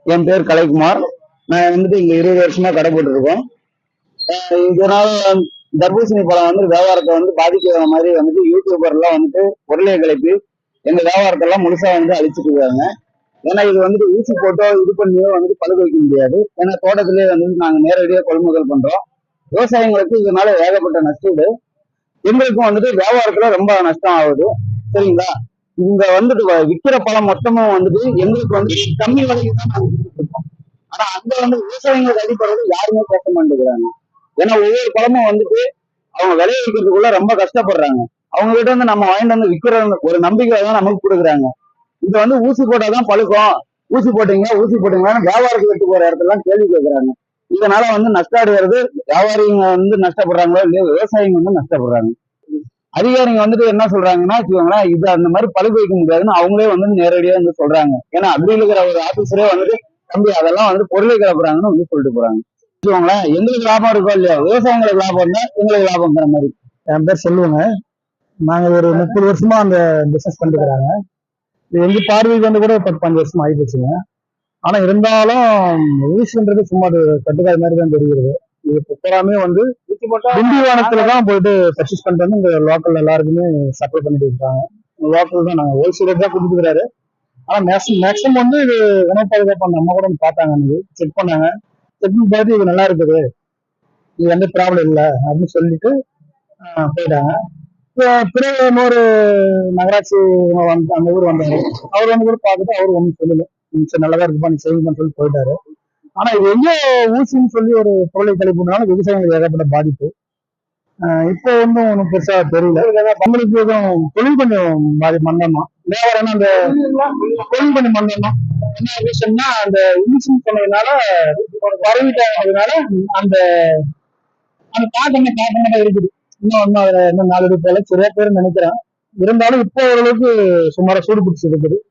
என் பேர் கலைக்குமார். நான் வந்துட்டு இங்க 20 வருஷமா கடை போட்டுருக்கோம். இதனால தர்பூசணி பழம் வந்து வியாபாரத்தை வந்து பாதிக்கிற மாதிரி வந்துட்டு யூடியூபர் எல்லாம் வந்துட்டு பொருளையை கிளப்பி எங்க வியாபாரத்தை எல்லாம் முழுசா வந்து அழிச்சிட்டு இருக்காங்க. ஏன்னா இது வந்துட்டு ஊசி போட்டோ இது பண்ணியோ வந்துட்டு பழுக்க வைக்க முடியாது. ஏன்னா தோட்டத்திலேயே வந்துட்டு நாங்க நேரடியாக கொள்முதல் பண்றோம். விவசாயிகளுக்கு இதனால ஏகப்பட்ட நஷ்டம். எங்களுக்கும் வந்துட்டு வியாபாரத்துல ரொம்ப நஷ்டம் ஆகுது. சரிங்களா? இங்க வந்துட்டு விக்கிற பழம் மொத்தமும் வந்துட்டு எங்களுக்கு வந்து கம்மி விலைக்கு தான் நாங்க கொடுத்துட்டு இருக்கோம். ஆனா அங்க வந்து விவசாயிகளுக்கு அடிப்படுறது யாருமே பேச மாட்டேங்கிறாங்க. ஏன்னா ஒவ்வொரு பழமும் வந்துட்டு அவங்க விளைய வைக்கிறதுக்குள்ள ரொம்ப கஷ்டப்படுறாங்க. அவங்க கிட்ட வந்து நம்ம வாங்கிட்டு வந்து விக்கிற ஒரு நம்பிக்கை தான் நமக்கு கொடுக்குறாங்க. இது வந்து ஊசி போட்டாதான் பழுக்கும், ஊசி போட்டீங்களான்னு வியாபாரத்துக்கு எடுத்து போற இடத்துல எல்லாம் கேள்வி கேட்கறாங்க. இதனால வந்து நஷ்டம் அடைகிறது வியாபாரிங்க வந்து நஷ்டப்படுறாங்களோ இல்லையோ, விவசாயிங்க வந்து நஷ்டப்படுறாங்க. அதிகாரிங்க வந்துட்டு என்ன சொல்றாங்கன்னா வச்சுக்கோங்களேன், இது அந்த மாதிரி பழுக்க வைக்க முடியாதுன்னு அவங்களே வந்து நேரடியா வந்து சொல்றாங்க. ஏன்னா அப்படி இருக்கிற ஒரு ஆபீசரே வந்துட்டு தம்பி அதெல்லாம் வந்து பொருளை கிளப்புறாங்கன்னு வந்து சொல்லிட்டு போறாங்க. வச்சுக்கோங்களேன், எங்களுக்கு லாபம் இருக்கோ இல்லையா, விவசாயிங்களுக்கு லாபம் இருந்தா எங்களுக்கு லாபம்ங்கிற மாதிரி. என் பேர் சொல்லுவாங்க. நாங்க ஒரு 30 வருஷமா அந்த பிசினஸ் பண்ணிருக்கிறாங்க. இது எங்க பார்வைக்கு வந்து கூட 10-15 வருஷம் ஆகி போச்சுங்க. ஆனா இருந்தாலும் ஊசின்றது சும்மா அது கட்டுக்காய் மாதிரி தான் தெரிகிறது. இது புத்தராமே வந்து திண்டிவனத்துலதான் போயிட்டு பர்ச்சேஸ் பண்ணிட்டு வந்து இங்க லோக்கல் எல்லாருக்குமே சப்ளை பண்ணிட்டு இருக்காங்க. லோக்கல் தான் நாங்க ஹோல்சேலர் தான் கொடுத்துக்கிறாரு. ஆனா மேக்ஸிமம் வந்து இது உணவு பாதுகாப்பு நம்ம கூட பார்த்தாங்க, அன்னைக்கு செக் பண்ணாங்க. செக் பண்ணி பார்த்து இது நல்லா இருக்குது, இது எந்த ப்ராப்ளம் இல்லை அப்படின்னு சொல்லிட்டு போயிட்டாங்க. பிறகு இன்னொரு நகராட்சி அந்த ஊர் வந்தாரு. அவர் வந்து கூட பார்த்துட்டு அவர் ஒன்றும் சொல்லல, சரி நல்லதா இருக்குப்பா நீ செய்யுங்கன்னு சொல்லி போயிட்டாரு. ஆனா இது எங்கேயோ ஊசின்னு சொல்லி ஒரு பொருளை கழிப்புனால விவசாயிகளுக்கு ஏகப்பட்ட பாதிப்பு. இப்போ ஒன்றும் ஒன்றும் பெருசா தெரியல. நம்மளுக்கு எதுவும் தொழில் கொஞ்சம் மந்தமா வியாபாரம், அந்த தொழில் கொஞ்சம் மந்தமா. என்ன விஷயம்னா அந்த ஊசின்னு சொன்னதுனால பரவிட்டாங்க. அந்த அந்த காட்டமா இருக்குது. இன்னும் அதுல இன்னும் 4 போல சிறிய பேர் நினைக்கிறேன். இருந்தாலும் இப்போ ஓரளவுக்கு சுமாரா சூடு பிடிச்சி இருக்குது.